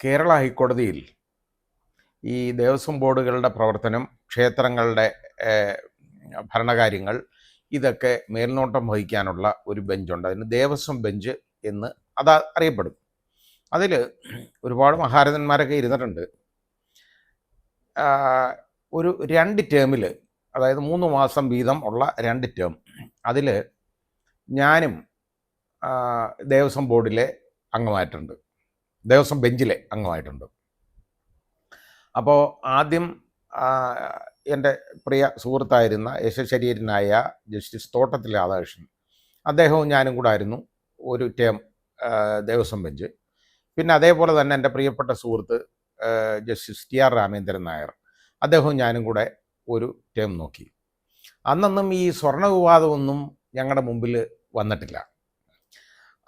കേരള ഹൈക്കോടതിയിൽ ഈ ദേവസ്വം ബോർഡുകളുടെ പ്രവർത്തനം, ക്ഷേത്രങ്ങളുടെ ഭരണകാര്യങ്ങൾ ഇതൊക്കെ മേൽനോട്ടം വഹിക്കാനുള്ള ഒരു ബെഞ്ചുണ്ട്. അതിന് ദേവസ്വം ബെഞ്ച് എന്ന് അറിയപ്പെടും. അതിൽ ഒരുപാട് മഹാരഥന്മാരൊക്കെ ഇരുന്നിട്ടുണ്ട്. ഒരു 2 ടേമിൽ, അതായത് 3 മാസം വീതം ഉള്ള 2 ടേം, അതിൽ ഞാനും ദേവസ്വം ബോർഡിലെ അംഗമായിട്ടുണ്ട്, ദേവസ്വം ബെഞ്ചിലെ അംഗമായിട്ടുണ്ട്. അപ്പോൾ ആദ്യം എൻ്റെ പ്രിയ സുഹൃത്തായിരുന്ന യശശരീരനായ ജസ്റ്റിസ് തോട്ടത്തിൽ രാധാകൃഷ്ണൻ, അദ്ദേഹവും ഞാനും കൂടെ ആയിരുന്നു ഒരു ടേം ദേവസ്വം ബെഞ്ച്. പിന്നെ അതേപോലെ തന്നെ എൻ്റെ പ്രിയപ്പെട്ട സുഹൃത്ത് ജസ്റ്റിസ് TR രാമേന്ദ്രൻ നായർ, അദ്ദേഹവും ഞാനും കൂടെ ഒരു ടേം നോക്കി. അന്നൊന്നും ഈ സ്വർണ്ണ വിവാദമൊന്നും ഞങ്ങളുടെ മുമ്പിൽ വന്നിട്ടില്ല.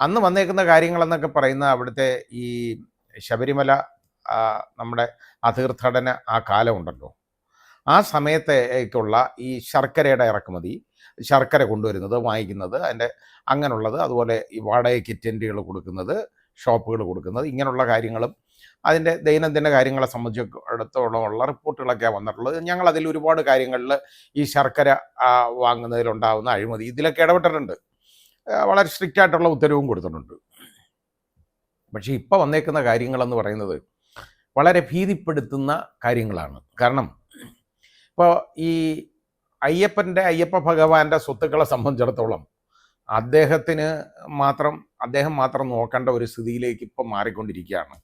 അന്ന് വന്നേക്കുന്ന കാര്യങ്ങളെന്നൊക്കെ പറയുന്ന അവിടുത്തെ ഈ ശബരിമല നമ്മുടെ തീർത്ഥാടന കാലമുണ്ടല്ലോ, ആ സമയത്തേക്കുള്ള ഈ ശർക്കരയുടെ ഇറക്കുമതി, ശർക്കര കൊണ്ടുവരുന്നത്, വാങ്ങിക്കുന്നത്, അതിൻ്റെ അങ്ങനെയുള്ളത്, അതുപോലെ ഈ വാടകയ്ക്ക് ടെൻറ്റുകൾ കൊടുക്കുന്നത്, ഷോപ്പുകൾ കൊടുക്കുന്നത്, ഇങ്ങനെയുള്ള കാര്യങ്ങളും അതിൻ്റെ ദൈനംദിന കാര്യങ്ങളെ സംബന്ധിച്ചിടത്തോളമുള്ള റിപ്പോർട്ടുകളൊക്കെയാണ് വന്നിട്ടുള്ളത്. ഞങ്ങളതിൽ ഒരുപാട് കാര്യങ്ങളിൽ ഈ ശർക്കര വാങ്ങുന്നതിലുണ്ടാകുന്ന അഴിമതി ഇതിലൊക്കെ ഇടപെട്ടിട്ടുണ്ട്. വളരെ സ്ട്രിക്റ്റ് ആയിട്ടുള്ള ഉത്തരവും കൊടുത്തിട്ടുണ്ട്. പക്ഷേ ഇപ്പോൾ വന്നേക്കുന്ന കാര്യങ്ങളെന്ന് പറയുന്നത് വളരെ ഭീതിപ്പെടുത്തുന്ന കാര്യങ്ങളാണ്. കാരണം ഇപ്പോൾ ഈ അയ്യപ്പ ഭഗവാന്റെ സ്വത്തുക്കളെ സംബന്ധിച്ചിടത്തോളം അദ്ദേഹം മാത്രം നോക്കേണ്ട ഒരു സ്ഥിതിയിലേക്ക് ഇപ്പം മാറിക്കൊണ്ടിരിക്കുകയാണ്.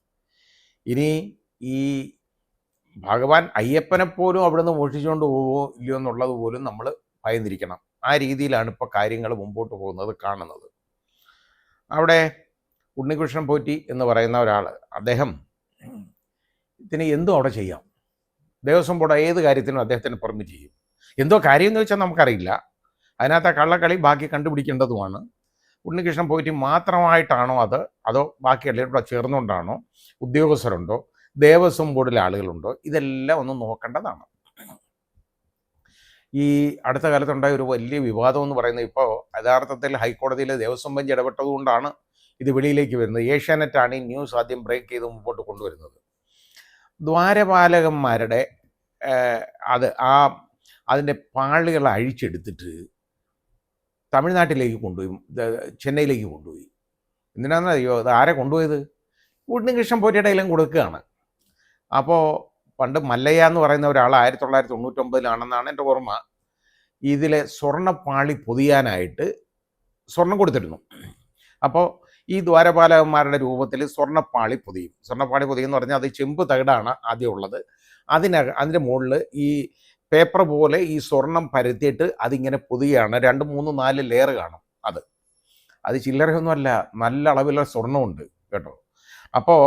ഇനി ഈ ഭഗവാൻ അയ്യപ്പനെപ്പോലും അവിടുന്ന് മോഷിച്ചുകൊണ്ട് പോവുമോ ഇല്ലയോ എന്നുള്ളത് പോലും നമ്മൾ ഭയന്നിരിക്കണം. ആ രീതിയിലാണ് ഇപ്പോൾ കാര്യങ്ങൾ മുമ്പോട്ട് പോകുന്നത് കാണുന്നത്. അവിടെ ഉണ്ണികൃഷ്ണൻ പോറ്റി എന്ന് പറയുന്ന ഒരാൾ, അദ്ദേഹം ഇതിന് എന്തും അവിടെ ചെയ്യാം. ദേവസ്വം ബോർഡ് ഏത് കാര്യത്തിനും അദ്ദേഹത്തിന് പെർമിറ്റ് ചെയ്യും. എന്തോ കാര്യം എന്ന് വെച്ചാൽ നമുക്കറിയില്ല. അതിനകത്ത് കള്ളക്കളി ബാക്കി കണ്ടുപിടിക്കേണ്ടതുമാണ്. ഉണ്ണികൃഷ്ണൻ പോറ്റി മാത്രമായിട്ടാണോ അതോ ബാക്കി എല്ലാവരും കൂടെ ചേർന്നുകൊണ്ടാണോ, ഉദ്യോഗസ്ഥരുണ്ടോ, ദേവസ്വം ബോർഡിലെ ആളുകളുണ്ടോ, ഇതെല്ലാം ഒന്ന് നോക്കേണ്ടതാണ്. ഈ അടുത്ത കാലത്തുണ്ടായ ഒരു വലിയ വിവാദം എന്ന് പറയുന്നത്, ഇപ്പോൾ യഥാർത്ഥത്തിൽ ഹൈക്കോടതിയിലെ ദേവസ്വം ബെഞ്ച് ഇടപെട്ടതുകൊണ്ടാണ് ഇത് വെളിയിലേക്ക് വരുന്നത്. ഏഷ്യാനെറ്റാണ് ഈ ന്യൂസ് ആദ്യം ബ്രേക്ക് ചെയ്ത് മുമ്പോട്ട് കൊണ്ടുവരുന്നത്. ദ്വാരപാലകന്മാരുടെ അതിൻ്റെ പാളികൾ അഴിച്ചെടുത്തിട്ട് തമിഴ്നാട്ടിലേക്ക് കൊണ്ടുപോയി, ചെന്നൈയിലേക്ക് കൊണ്ടുപോയി. എന്തിനാണെന്നറിയോ? അത് ആരെ കൊണ്ടുപോയത്? ഉണ്ണികൃഷ്ണൻ പോറ്റിയുടെ കയ്യിലും കൊടുക്കുകയാണ്. അപ്പോൾ പണ്ട് മല്ലയ്യ എന്ന് പറയുന്ന ഒരാൾ 1999 എൻ്റെ ഓർമ്മ, ഇതിലെ സ്വർണ്ണപ്പാളി പൊതിയാനായിട്ട് സ്വർണം കൊടുത്തിരുന്നു. അപ്പോൾ ഈ ദ്വാരപാലകന്മാരുടെ രൂപത്തിൽ സ്വർണ്ണപ്പാളി പൊതിയും. സ്വർണ്ണപ്പാളി പൊതിയെന്ന് പറഞ്ഞാൽ അത് ചെമ്പ് തകിടാണ് ആദ്യം ഉള്ളത്. അതിൻ്റെ മുകളിൽ ഈ പേപ്പർ പോലെ ഈ സ്വർണം പരത്തിയിട്ട് അതിങ്ങനെ പൊതിയാണ്. 2, 3, 4 ലെയർ കാണും. അത് ചില്ലറയൊന്നുമല്ല, നല്ല അളവിലുള്ള സ്വർണ്ണമുണ്ട് കേട്ടോ. അപ്പോൾ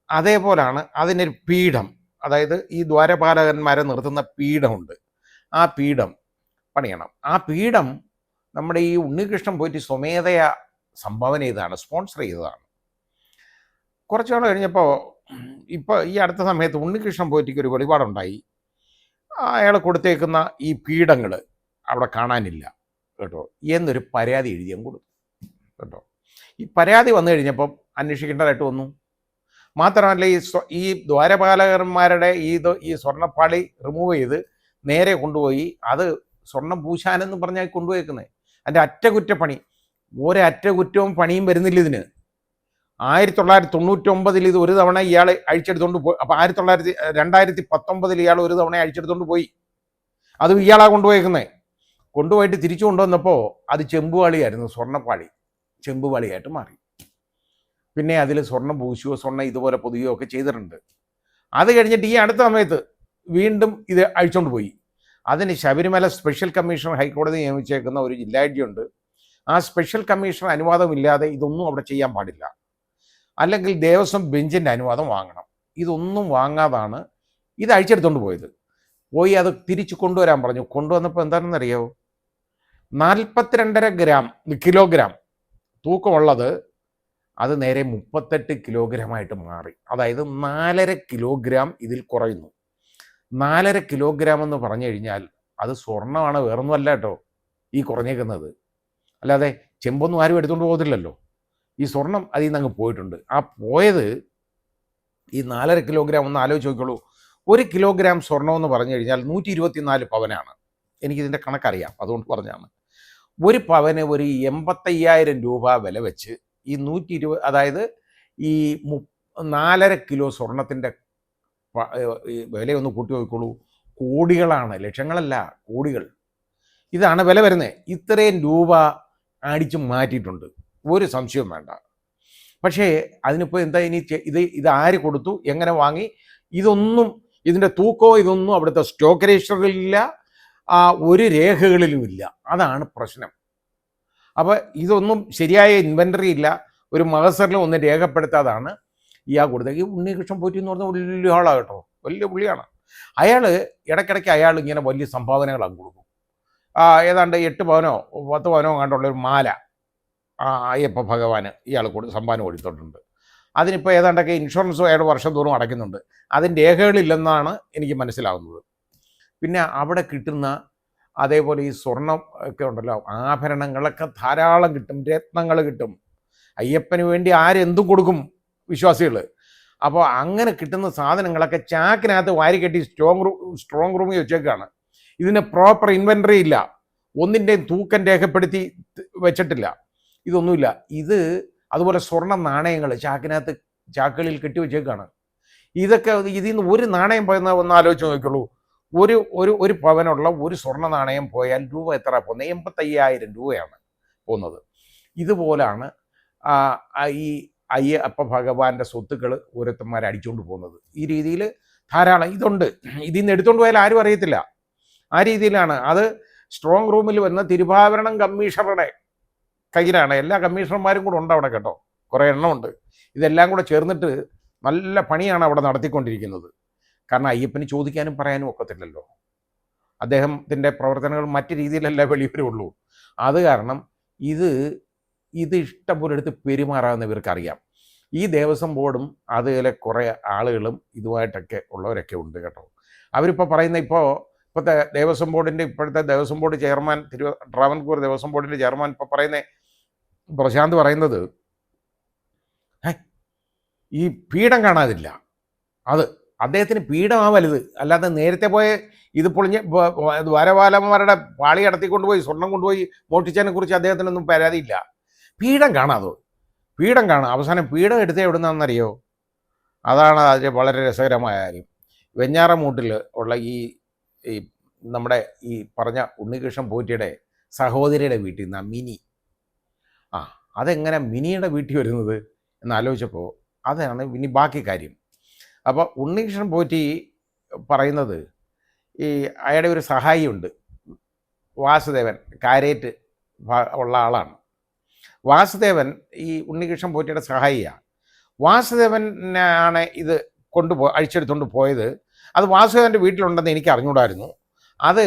അതേപോലാണ് അതിനൊരു പീഠം, അതായത് ഈ ദ്വാരപാലകന്മാരെ നിർത്തുന്ന പീഠമുണ്ട്. ആ പീഠം പണിയണം. ആ പീഠം നമ്മുടെ ഈ ഉണ്ണികൃഷ്ണൻ പോയിട്ട് സ്വമേധയാ സംഭാവന ചെയ്തതാണ്, സ്പോൺസർ ചെയ്തതാണ്. കുറച്ച് നാൾ കഴിഞ്ഞപ്പോൾ, ഇപ്പോൾ ഈ അടുത്ത സമയത്ത് ഉണ്ണികൃഷ്ണൻ പോറ്റിക്ക് ഒരു വെളിപാടുണ്ടായി. അയാൾ കൊടുത്തേക്കുന്ന ഈ പീഠങ്ങൾ അവിടെ കാണാനില്ല കേട്ടോ എന്നൊരു പരാതി എഴുതിയും കൊടുത്തു കേട്ടോ. ഈ പരാതി വന്നു കഴിഞ്ഞപ്പം അന്വേഷിക്കേണ്ടതായിട്ട് വന്നു. മാത്രമല്ല ഈ ദ്വാരപാലകന്മാരുടെ ഈ സ്വർണ്ണപ്പാളി റിമൂവ് ചെയ്ത് നേരെ കൊണ്ടുപോയി അത് സ്വർണം പൂശാനെന്ന് പറഞ്ഞാൽ കൊണ്ടുപോയേക്കുന്നത്. അതിൻ്റെ അറ്റകുറ്റപ്പണി, ഒരറ്റകുറ്റവും പണിയും വരുന്നില്ല ഇതിന്. 1999 ഇത് ഒരു തവണ ഇയാൾ അഴിച്ചെടുത്തോണ്ട് പോയി. അപ്പോൾ 2019 ഇയാൾ ഒരു തവണ അഴിച്ചെടുത്തോണ്ട് പോയി. അതും ഇയാളാണ് കൊണ്ടുപോയേക്കുന്നത്. കൊണ്ടുപോയിട്ട് തിരിച്ചു കൊണ്ടുവന്നപ്പോൾ അത് ചെമ്പുപാളിയായിരുന്നു, സ്വർണ്ണപ്പാളി ചെമ്പുപാളിയായിട്ട് മാറി. പിന്നെ അതിൽ സ്വർണ്ണം പൂശുകയോ സ്വർണ്ണം ഇതുപോലെ പൊതുകയോ ഒക്കെ ചെയ്തിട്ടുണ്ട്. അത് കഴിഞ്ഞിട്ട് ഈ അടുത്ത സമയത്ത് വീണ്ടും ഇത് അഴിച്ചുകൊണ്ട് പോയി. അതിന് ശബരിമല സ്പെഷ്യൽ കമ്മീഷണർ ഹൈക്കോടതി നിയമിച്ചേക്കുന്ന ഒരു ജില്ലാ ജഡ്ജിയുണ്ട്. ആ സ്പെഷ്യൽ കമ്മീഷണർ അനുവാദമില്ലാതെ ഇതൊന്നും അവിടെ ചെയ്യാൻ പാടില്ല. അല്ലെങ്കിൽ ദേവസ്വം ബെഞ്ചിൻ്റെ അനുവാദം വാങ്ങണം. ഇതൊന്നും വാങ്ങാതാണ് ഇത് അഴിച്ചെടുത്തോണ്ട് പോയത്. അത് തിരിച്ചു കൊണ്ടുവരാൻ പറഞ്ഞു. കൊണ്ടുവന്നപ്പോൾ എന്താണെന്നറിയാവോ? 42.5 കിലോഗ്രാം തൂക്കമുള്ളത് അത് നേരെ 38 കിലോഗ്രാമായിട്ട് മാറി. അതായത് 4.5 കിലോഗ്രാം ഇതിൽ കുറയുന്നു. 4.5 കിലോഗ്രാം എന്ന് പറഞ്ഞു കഴിഞ്ഞാൽ അത് സ്വർണ്ണമാണ്, വേറൊന്നുമല്ല കേട്ടോ ഈ കുറഞ്ഞേക്കുന്നത്. അല്ലാതെ ചെമ്പൊന്നും ആരും എടുത്തുകൊണ്ട് പോകത്തില്ലല്ലോ. ഈ സ്വർണം അതിൽ നിന്ന് അങ്ങ് പോയിട്ടുണ്ട്. ആ പോയത് ഈ 4.5 കിലോഗ്രാം ഒന്ന് ആലോചിച്ച് നോക്കിക്കോളൂ. 1 കിലോഗ്രാം സ്വർണം എന്ന് പറഞ്ഞു കഴിഞ്ഞാൽ 124 പവനാണ്. എനിക്കിതിൻ്റെ കണക്കറിയാം, അതുകൊണ്ട് പറഞ്ഞാണ്. ഒരു പവന് ഒരു 85,000 രൂപ വില വെച്ച് ഈ 120, അതായത് ഈ 4.5 കിലോ സ്വർണത്തിൻ്റെ വിലയൊന്ന് കൂട്ടി നോക്കിക്കോളൂ. കോടികളാണ്, ലക്ഷങ്ങളല്ല, കോടികൾ. ഇതാണ് വില വരുന്നത്. ഇത്രയും രൂപ അടിച്ചു മാറ്റിയിട്ടുണ്ട്, ഒരു സംശയവും വേണ്ട. പക്ഷേ അതിനിപ്പോൾ എന്താ ഇനി ഇത് ആര് കൊടുത്തു, എങ്ങനെ വാങ്ങി, ഇതൊന്നും, ഇതിൻ്റെ തൂക്കമോ ഇതൊന്നും അവിടുത്തെ സ്റ്റോക്ക് രജിസ്റ്ററിലില്ല, ഒരു രേഖകളിലുമില്ല. അതാണ് പ്രശ്നം. അപ്പോൾ ഇതൊന്നും ശരിയായ ഇൻവെൻ്ററി ഇല്ല, ഒരു മഹസറിലും ഒന്നും രേഖപ്പെടുത്താതാണ് ഇയാൾ കൊടുത്തത്. ഈ ഉണ്ണികൃഷ്ണൻ പോറ്റി എന്ന് പറഞ്ഞാൽ വലിയ ആളാണ് കേട്ടോ, വലിയ പുള്ളിയാണ്. അയാൾ ഇടയ്ക്കിടയ്ക്ക് അയാൾ ഇങ്ങനെ വലിയ സംഭാവനകളാണ് കൊടുക്കും. ഏതാണ്ട് 8 പവനോ 10 പവനോ കണ്ടുള്ളൊരു മാല അയ്യപ്പ ഭഗവാന് ഇയാൾ സംഭാവന കൊടുത്തിട്ടുണ്ട്. അതിനിപ്പോൾ ഏതാണ്ടൊക്കെ ഇൻഷുറൻസും അയാൾ വർഷം തോറും അടയ്ക്കുന്നുണ്ട്. അതിന് രേഖകളില്ലെന്നാണ് എനിക്ക് മനസ്സിലാവുന്നത്. പിന്നെ അവിടെ കിട്ടുന്ന അതേപോലെ ഈ സ്വർണം ഒക്കെ ഉണ്ടല്ലോ, ആഭരണങ്ങളൊക്കെ ധാരാളം കിട്ടും, രത്നങ്ങൾ കിട്ടും. അയ്യപ്പന് വേണ്ടി ആരെന്തും കൊടുക്കും വിശ്വാസികൾ. അപ്പോൾ അങ്ങനെ കിട്ടുന്ന സാധനങ്ങളൊക്കെ ചാക്കിനകത്ത് വാരിക്കെട്ടി സ്ട്രോങ് റൂമിൽ വെച്ചേക്കാണ്. ഇതിന് പ്രോപ്പർ ഇൻവെൻ്ററി ഇല്ല, ഒന്നിൻ്റെയും തൂക്കം രേഖപ്പെടുത്തി വെച്ചിട്ടില്ല, ഇതൊന്നുമില്ല. ഇത് അതുപോലെ സ്വർണ്ണ നാണയങ്ങൾ ചാക്കുകളിൽ കെട്ടിവെച്ചേക്കാണ്. ഇതൊക്കെ ഇതിൽ നിന്ന് ഒരു നാണയം പോയെന്ന് ഒന്ന് ആലോചിച്ച് നോക്കിയുള്ളൂ. ഒരു പവനുള്ള ഒരു സ്വർണ്ണ നാണയം പോയാൽ രൂപ എത്ര പോകുന്നത്? 85,000 രൂപയാണ് പോകുന്നത്. ഇതുപോലാണ് ഈ അയ്യപ്പ ഭഗവാന്റെ സ്വത്തുക്കൾ ഓരോരുത്തന്മാർ അടിച്ചുകൊണ്ട് പോകുന്നത്. ഈ രീതിയിൽ ധാരാളം ഇതുണ്ട്. ഇതിൽ നിന്ന് എടുത്തുകൊണ്ട് പോയാൽ ആരും അറിയത്തില്ല. ആ രീതിയിലാണ് അത്. സ്ട്രോങ് റൂമിൽ വന്ന തിരുവാഭരണം കമ്മീഷണറുടെ കയ്യിലാണ്. എല്ലാ കമ്മീഷണർമാരും കൂടെ ഉണ്ട് അവിടെ കേട്ടോ, കുറേ എണ്ണമുണ്ട്. ഇതെല്ലാം കൂടെ ചേർന്നിട്ട് നല്ല പണിയാണ് അവിടെ നടത്തിക്കൊണ്ടിരിക്കുന്നത്. കാരണം അയ്യപ്പന് ചോദിക്കാനും പറയാനും ഒക്കത്തില്ലല്ലോ, അദ്ദേഹത്തിൻ്റെ പ്രവർത്തനങ്ങൾ മറ്റ് രീതിയിലല്ല വെളിവരുള്ളൂ. അത് കാരണം ഇത് ഇഷ്ടംപോലെ എടുത്ത് പെരുമാറാമെന്ന് ഇവർക്കറിയാം. ഈ ദേവസ്വം ബോർഡും അതിലെ കുറേ ആളുകളും ഇതുമായിട്ടൊക്കെ ഉള്ളവരൊക്കെ ഉണ്ട് കേട്ടോ. അവരിപ്പോൾ പറയുന്ന ഇപ്പോഴത്തെ ദേവസ്വം ബോർഡിൻ്റെ ഇപ്പോഴത്തെ ദേവസ്വം ബോർഡ് ചെയർമാൻ, ട്രാവൻകൂർ ദേവസ്വം ബോർഡിൻ്റെ ചെയർമാൻ ഇപ്പോൾ പ്രശാന്ത് പറയുന്നത്, ഈ പീഠം കാണാതില്ല, അത് അദ്ദേഹത്തിന് പീഠമാ വലുത്, അല്ലാതെ നേരത്തെ പോയ ഇത് പൊളിഞ്ഞ് ദ്വാരപാലന്മാരുടെ പാളി കടത്തിക്കൊണ്ടുപോയി സ്വർണം കൊണ്ടുപോയി മോഷ്ടിച്ചതിനെ കുറിച്ച് അദ്ദേഹത്തിനൊന്നും പരാതിയില്ല. പീഠം കാണാതോ, പീഠം കാണാം. അവസാനം പീഠം എടുത്തേ എവിടുന്നാണെന്നറിയോ? അതാണ് അതിൽ വളരെ രസകരമായ കാര്യം. വെഞ്ഞാറമൂട്ടിൽ ഉള്ള ഈ നമ്മുടെ ഈ പറഞ്ഞ ഉണ്ണികൃഷ്ണൻ പോറ്റിയുടെ സഹോദരിയുടെ വീട്ടിൽ നിന്ന് മിനി, അതെങ്ങനെ മിനിയുടെ വീട്ടിൽ വരുന്നത് എന്നാലോചിച്ചപ്പോൾ അതാണ് ഇനി ബാക്കി കാര്യം. അപ്പോൾ ഉണ്ണികൃഷ്ണൻ പോറ്റി പറയുന്നത്, ഈ അയാളുടെ ഒരു സഹായിയുണ്ട്, വാസുദേവൻ, കാരേറ്റ് ഉള്ള ആളാണ്. വാസുദേവൻ ഈ ഉണ്ണികൃഷ്ണൻ പോറ്റിയുടെ സഹായിയാണ്. വാസുദേവനാണ് ഇത് അഴിച്ചെടുത്തുകൊണ്ട് പോയത്. അത് വാസുദേവൻ്റെ വീട്ടിലുണ്ടെന്ന് എനിക്ക് അറിഞ്ഞുകൂടായിരുന്നു. അത്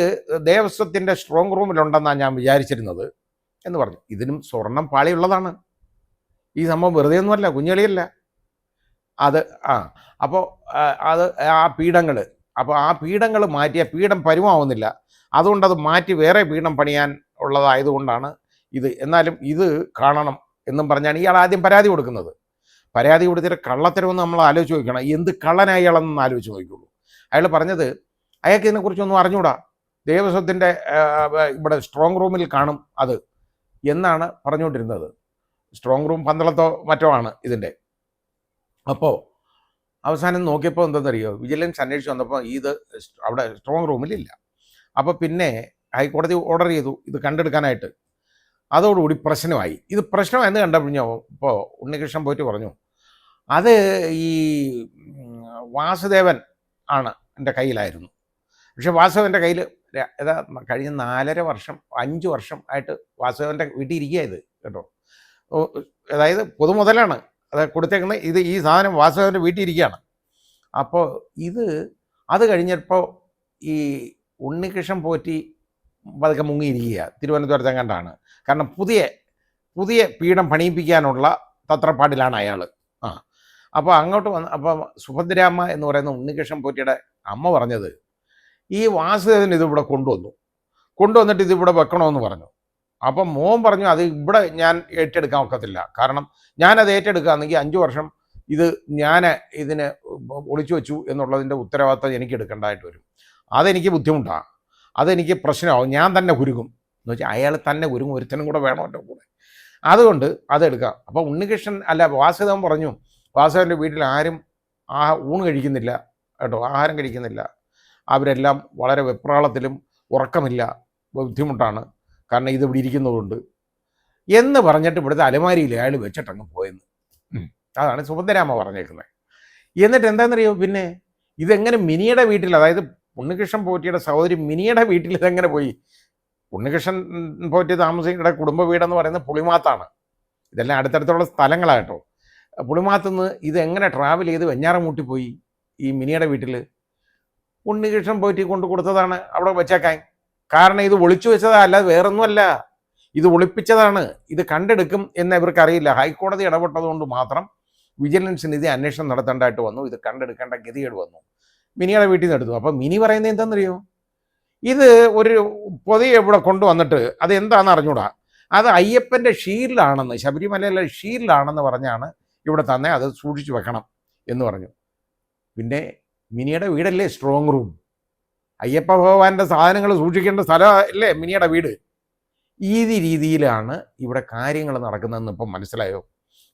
ദേവസ്വത്തിൻ്റെ സ്ട്രോങ് റൂമിലുണ്ടെന്നാണ് ഞാൻ വിചാരിച്ചിരുന്നത് എന്ന് പറഞ്ഞു. ഇതിനും സ്വർണം പാളിയുള്ളതാണ്. ഈ സംഭവം വെറുതെ ഒന്നുമല്ല, കുഞ്ഞുകളിയല്ല അത്. അപ്പോൾ അത് ആ പീഠങ്ങൾ മാറ്റിയ പീഠം പരുമാവുന്നില്ല, അതുകൊണ്ടത് മാറ്റി വേറെ പീഠം പണിയാൻ ഉള്ളതായതുകൊണ്ടാണ് ഇത്. എന്നാലും ഇത് കാണണം എന്നും പറഞ്ഞാണ് ഇയാൾ ആദ്യം പരാതി കൊടുക്കുന്നത്. പരാതി കൊടുത്തിട്ട് കള്ളത്തരമെന്ന് നമ്മൾ ആലോചിച്ച് നോക്കണം. എന്ത് കള്ളനായി അയാളെന്ന് ആലോചിച്ച് നോക്കിയുള്ളൂ. അയാൾ പറഞ്ഞത് അയാൾക്ക് ഇതിനെക്കുറിച്ചൊന്നും അറിഞ്ഞൂടാ, ദേവസ്വത്തിൻ്റെ ഇവിടെ സ്ട്രോങ് റൂമിൽ കാണും അത് എന്നാണ് പറഞ്ഞുകൊണ്ടിരുന്നത്. സ്ട്രോങ് റൂം പന്തളത്തോ മറ്റോ ആണ് ഇതിൻ്റെ. അപ്പോൾ അവസാനം നോക്കിയപ്പോൾ എന്തെന്നറിയോ, വിജിലൻസ് അന്വേഷിച്ച് വന്നപ്പോൾ ഇത് അവിടെ സ്ട്രോങ് റൂമിലില്ല. അപ്പോൾ പിന്നെ ഹൈക്കോടതി ഓർഡർ ചെയ്തു ഇത് കണ്ടെടുക്കാനായിട്ട്. അതോടുകൂടി പ്രശ്നമായി. ഇത് പ്രശ്നമായെന്ന് കണ്ടപ്പോൾ ഇപ്പോൾ ഉണ്ണികൃഷ്ണൻ പോയിട്ട് പറഞ്ഞു, അത് ഈ വാസുദേവൻ ആണ് എൻ്റെ കയ്യിലായിരുന്നു. പക്ഷെ വാസുദേവൻ്റെ കയ്യിൽ കഴിഞ്ഞ 4.5 വർഷം 5 വർഷം ആയിട്ട് വാസുദേവൻ്റെ വീട്ടിൽ ഇരിക്കുക ഇത് കേട്ടോ. അതായത് പൊതുമുതലാണ് അത് കൊടുത്തേക്കുന്നത്. ഈ സാധനം വാസുദേവൻ്റെ വീട്ടിൽ ഇരിക്കുകയാണ്. അപ്പോൾ അത് കഴിഞ്ഞപ്പോൾ ഈ ഉണ്ണികൃഷ്ണൻ പോറ്റി പതുക്കെ മുങ്ങിയിരിക്കുക തിരുവനന്തപുരത്തെങ്ങാണ്ടാണ്. കാരണം പുതിയ പീഠം പണിയിപ്പിക്കാനുള്ള തത്രപ്പാടിലാണ് അയാൾ. അപ്പോൾ അങ്ങോട്ട് അപ്പോൾ സുഭദ്രാമ്മ എന്ന് പറയുന്ന ഉണ്ണികൃഷ്ണൻ പോറ്റിയുടെ അമ്മ പറഞ്ഞത്, ഈ വാസുദേവൻ ഇതിവിടെ കൊണ്ടുവന്നിട്ട് ഇതിവിടെ വെക്കണമെന്ന് പറഞ്ഞു. അപ്പം മോൻ പറഞ്ഞു, അത് ഇവിടെ ഞാൻ ഏറ്റെടുക്കാൻ ഒക്കത്തില്ല, കാരണം ഞാനത് ഏറ്റെടുക്കുകയാണെങ്കിൽ 5 വർഷം ഇതിന് ഒളിച്ചു വെച്ചു എന്നുള്ളതിൻ്റെ ഉത്തരവാദിത്തം എനിക്ക് എടുക്കേണ്ടതായിട്ട് വരും. അതെനിക്ക് ബുദ്ധിമുട്ടാണ്, അതെനിക്ക് പ്രശ്നമാവും, ഞാൻ തന്നെ കുരുങ്ങും എന്ന് വെച്ചാൽ അയാൾ തന്നെ കുരുങ്ങും, ഒരുത്തനും കൂടെ വേണം എൻ്റെ കൂടെ. അതുകൊണ്ട് അതെടുക്കാം. അപ്പോൾ ഉണ്ണികൃഷ്ണൻ അല്ല വാസുദേവൻ പറഞ്ഞു, വാസുദേവൻ്റെ വീട്ടിൽ ആരും ഊണ് കഴിക്കുന്നില്ല കേട്ടോ, ആഹാരം കഴിക്കുന്നില്ല, അവരെല്ലാം വളരെ വെപ്രാളത്തിലും ഉറക്കമില്ല, ബുദ്ധിമുട്ടാണ്, കാരണം ഇതിവിടെ ഇരിക്കുന്നതുകൊണ്ട് എന്ന് പറഞ്ഞിട്ട് ഇവിടുത്തെ അലമാരിയിൽ അയാൾ വെച്ചിട്ടങ്ങ് പോയെന്ന്. അതാണ് സുഭദ്രാമ്മ പറഞ്ഞേക്കുന്നത്. എന്നിട്ട് എന്താണെന്നറിയോ, പിന്നെ ഇതെങ്ങനെ മിനിയുടെ വീട്ടിൽ, അതായത് ഉണ്ണികൃഷ്ണൻ പോറ്റിയുടെ സഹോദരി മിനിയുടെ വീട്ടിൽ ഇതെങ്ങനെ പോയി? ഉണ്ണികൃഷ്ണൻ പോറ്റി താമസിക്കുന്ന കുടുംബ വീടെന്ന് പറയുന്നത് പുളിമാത്താണ്. ഇതെല്ലാം അടുത്തടുത്തുള്ള സ്ഥലങ്ങളാട്ടോ. പുളിമാത്തുനിന്ന് ഇതെങ്ങനെ ട്രാവൽ ചെയ്ത് വെഞ്ഞാറമൂട്ടി പോയി ഈ മിനിയുടെ വീട്ടിൽ? ഉണ്ണികൃഷ്ണൻ പോറ്റി കൊണ്ട് കൊടുത്തതാണ് അവിടെ വെച്ചേക്കാൻ. കാരണം ഇത് ഒളിച്ചു വെച്ചതല്ല, വേറൊന്നുമല്ല, ഇത് ഒളിപ്പിച്ചതാണ്. ഇത് കണ്ടെടുക്കും എന്ന് ഇവർക്കറിയില്ല. ഹൈക്കോടതി ഇടപെട്ടതുകൊണ്ട് മാത്രം വിജിലൻസിന് ഇത് അന്വേഷണം നടത്തേണ്ടതായിട്ട് വന്നു. ഇത് കണ്ടെടുക്കേണ്ട ഗതികേട് വന്നു. മിനിയുടെ വീട്ടിൽ നിന്ന് എടുത്തു. അപ്പം മിനി പറയുന്നത് എന്താണെന്നറിയോ, ഇത് ഒരു പൊതി ഇവിടെ കൊണ്ടുവന്നിട്ട് അത് എന്താണെന്ന് അറിഞ്ഞൂടാ, അത് അയ്യപ്പൻ്റെ ഷീൽഡാണെന്ന്, ശബരിമലയിലെ ഷീൽഡാണെന്ന് പറഞ്ഞാണ് ഇവിടെ തന്നെ, അത് സൂക്ഷിച്ചു വെക്കണം എന്ന് പറഞ്ഞു. പിന്നെ മിനിയുടെ വീടല്ലേ സ്ട്രോങ് റൂം, അയ്യപ്പ ഭഗവാന്റെ സാധനങ്ങൾ സൂക്ഷിക്കേണ്ട സ്ഥലമല്ലേ മിനിയുടെ വീട്. ഈ രീതിയിലാണ് ഇവിടെ കാര്യങ്ങൾ നടക്കുന്നതെന്ന് ഇപ്പം മനസ്സിലായോ?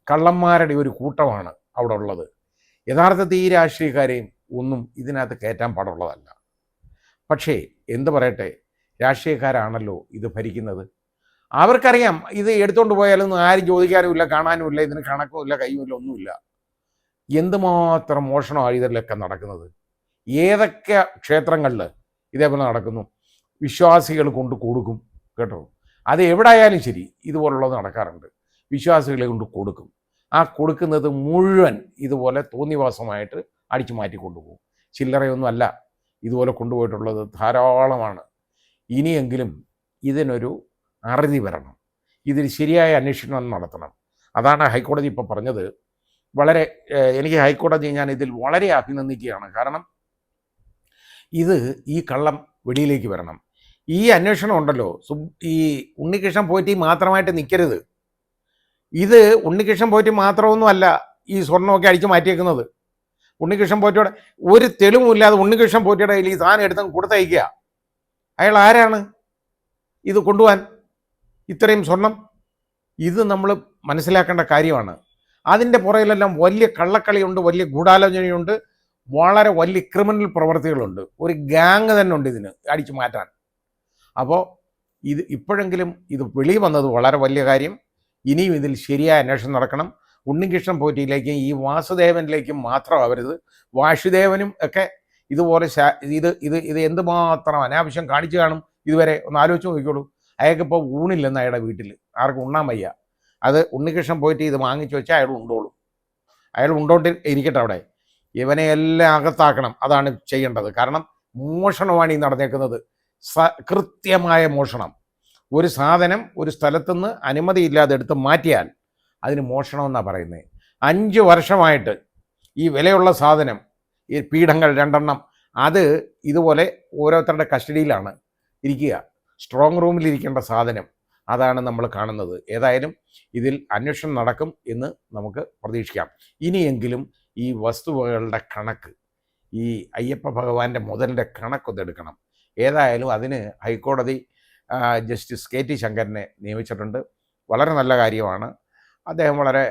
കള്ളന്മാരുടെ ഒരു കൂട്ടമാണ് അവിടെ ഉള്ളത്. യഥാർത്ഥത്തിൽ ഈ രാഷ്ട്രീയക്കാരെയും ഒന്നും ഇതിനകത്ത് കയറ്റാൻ പാടുള്ളതല്ല. പക്ഷേ എന്ത് പറയട്ടെ, രാഷ്ട്രീയക്കാരാണല്ലോ ഇത് ഭരിക്കുന്നത്. അവർക്കറിയാം ഇത് എടുത്തുകൊണ്ട് പോയാലൊന്നും ആരും ചോദിക്കാനുമില്ല, കാണാനുമില്ല, ഇതിന് കണക്കുമില്ല, കയ്യുമില്ല, ഒന്നുമില്ല. എന്തുമാത്രം മോഷണമാണ് ഇതിലൊക്കെ നടക്കുന്നത്. ഏതൊക്കെ ക്ഷേത്രങ്ങളിൽ ഇതേപോലെ നടക്കുന്നു. വിശ്വാസികൾ കൊണ്ട് കൊടുക്കും കേട്ടോ, അത് എവിടെയായാലും ശരി ഇതുപോലുള്ളത് നടക്കാറുണ്ട്. വിശ്വാസികളെ കൊണ്ട് കൊടുക്കും. ആ കൊടുക്കുന്നത് മുഴുവൻ ഇതുപോലെ തോന്നിവാസമായിട്ട് അടിച്ചു മാറ്റി കൊണ്ടുപോകും. ചില്ലറയൊന്നും അല്ല ഇതുപോലെ കൊണ്ടുപോയിട്ടുള്ളത്, ധാരാളമാണ്. ഇനിയെങ്കിലും ഇതിനൊരു അറുതി വരണം, ഇതിൽ ശരിയായ അന്വേഷണം നടത്തണം. അതാണ് ഹൈക്കോടതി ഇപ്പോൾ പറഞ്ഞത്. വളരെ എനിക്ക് ഹൈക്കോടതി ഞാൻ ഇതിൽ വളരെ അഭിനന്ദിക്കുകയാണ്. കാരണം ഈ കള്ളം വെളിയിലേക്ക് വരണം. ഈ അന്വേഷണം ഉണ്ടല്ലോ, ഈ ഉണ്ണികൃഷ്ണൻ പോറ്റി മാത്രമായിട്ട് നിൽക്കരുത്. ഇത് ഉണ്ണികൃഷ്ണൻ പോറ്റി മാത്രമൊന്നുമല്ല ഈ സ്വർണ്ണമൊക്കെ അടിച്ചു മാറ്റിയേക്കുന്നത്. ഉണ്ണികൃഷ്ണൻ പോറ്റിയുടെ ഒരു തെളിവുമില്ലാതെ ഉണ്ണികൃഷ്ണൻ പോറ്റിയുടെ കയ്യിൽ ഈ സാധനം എടുത്ത് കൊടുത്തയക്കുക. അയാൾ ആരാണ് ഇത് കൊണ്ടുപോകാൻ ഇത്രയും സ്വർണം? ഇത് നമ്മൾ മനസ്സിലാക്കേണ്ട കാര്യമാണ്. അതിൻ്റെ പുറകിലെല്ലാം വലിയ കള്ളക്കളിയുണ്ട്, വലിയ ഗൂഢാലോചനയുണ്ട്, വളരെ വലിയ ക്രിമിനൽ പ്രവർത്തികളുണ്ട്. ഒരു ഗ്യാങ് തന്നെ ഉണ്ട് ഇതിന് അടിച്ചു മാറ്റാൻ. അപ്പോൾ ഇത് ഇപ്പോഴെങ്കിലും ഇത് വെളി വന്നത് വളരെ വലിയ കാര്യം. ഇനിയും ഇതിൽ ശരിയായ അന്വേഷണം നടക്കണം. ഉണ്ണികൃഷ്ണൻ പോറ്റിയിലേക്കും ഈ വാസുദേവനിലേക്കും മാത്രമാവരുത്. വാസുദേവനും ഒക്കെ ഇതുപോലെ ഇത് എന്തുമാത്രം അനാവശ്യം കാണിച്ചു കാണും ഇതുവരെ. ഒന്ന് ആലോചിച്ച് നോക്കിക്കോളൂ. അയാൾക്കിപ്പോൾ ഊണില്ലെന്ന് അയാളുടെ വീട്ടിൽ, ആർക്കും ഉണ്ണാൻ വയ്യ. അത് ഉണ്ണികൃഷ്ണൻ പോയിട്ട് ഇത് വാങ്ങിച്ചു വെച്ചാൽ അയാൾ ഉണ്ടോളും. അയാൾ ഉണ്ടോണ്ട് ഇരിക്കട്ടെ അവിടെ. ഇവനെ എല്ലാം അകത്താക്കണം, അതാണ് ചെയ്യേണ്ടത്. കാരണം മോഷണമാണ് ഈ നടന്നേക്കുന്നത്, കൃത്യമായ മോഷണം. ഒരു സാധനം ഒരു സ്ഥലത്തുനിന്ന് അനുമതിയില്ലാതെ എടുത്ത് മാറ്റിയാൽ അതിന് മോഷണമെന്നാണ് പറയുന്നത്. 5 വർഷമായിട്ട് ഈ വിലയുള്ള സാധനം, ഈ പീഠങ്ങൾ 2 എണ്ണം, അത് ഇതുപോലെ ഓരോരുത്തരുടെ കസ്റ്റഡിയിലാണ് ഇരിക്കുക. സ്ട്രോങ് റൂമിലിരിക്കേണ്ട സാധനം അതാണ് നമ്മൾ കാണുന്നത്. ഏതായാലും ഇതിൽ അന്വേഷണം നടക്കും എന്ന് നമുക്ക് പ്രതീക്ഷിക്കാം. ഇനിയെങ്കിലും ഈ വസ്തുവകകളുടെ കണക്ക്, ഈ അയ്യപ്പ ഭഗവാന്റെ മുതലിൻ്റെ കണക്കൊന്നെടുക്കണം. ഏതായാലും അതിന് ഹൈക്കോടതി ജസ്റ്റിസ് KT ശങ്കരനെ നിയമിച്ചിട്ടുണ്ട്. വളരെ നല്ല കാര്യമാണ്. അദ്ദേഹം വളരെ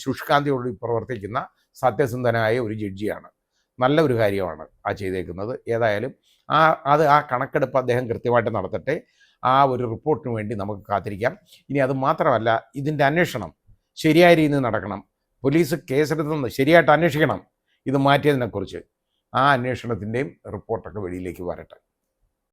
ശുഷ്കാന്തിയോട് പ്രവർത്തിക്കുന്ന സത്യസന്ധനായ ഒരു ജഡ്ജിയാണ്. നല്ല ഒരു കാര്യമാണ് ആ ചെയ്തേക്കുന്നത്. ഏതായാലും ആ കണക്കെടുപ്പ് അദ്ദേഹം കൃത്യമായിട്ട് നടത്തട്ടെ. ആ ഒരു റിപ്പോർട്ടിന് വേണ്ടി നമുക്ക് കാത്തിരിക്കാം. ഇനി അത് മാത്രമല്ല, ഇതിൻ്റെ അന്വേഷണം ശരിയായ രീതിയിൽ നടക്കണം. പോലീസ് കേസെടുത്ത് ശരിയായിട്ട് അന്വേഷിക്കണം ഇത് മാറ്റിയതിനെക്കുറിച്ച്. ആ അന്വേഷണത്തിൻ്റെയും റിപ്പോർട്ടൊക്കെ വെളിയിലേക്ക് വരട്ടെ.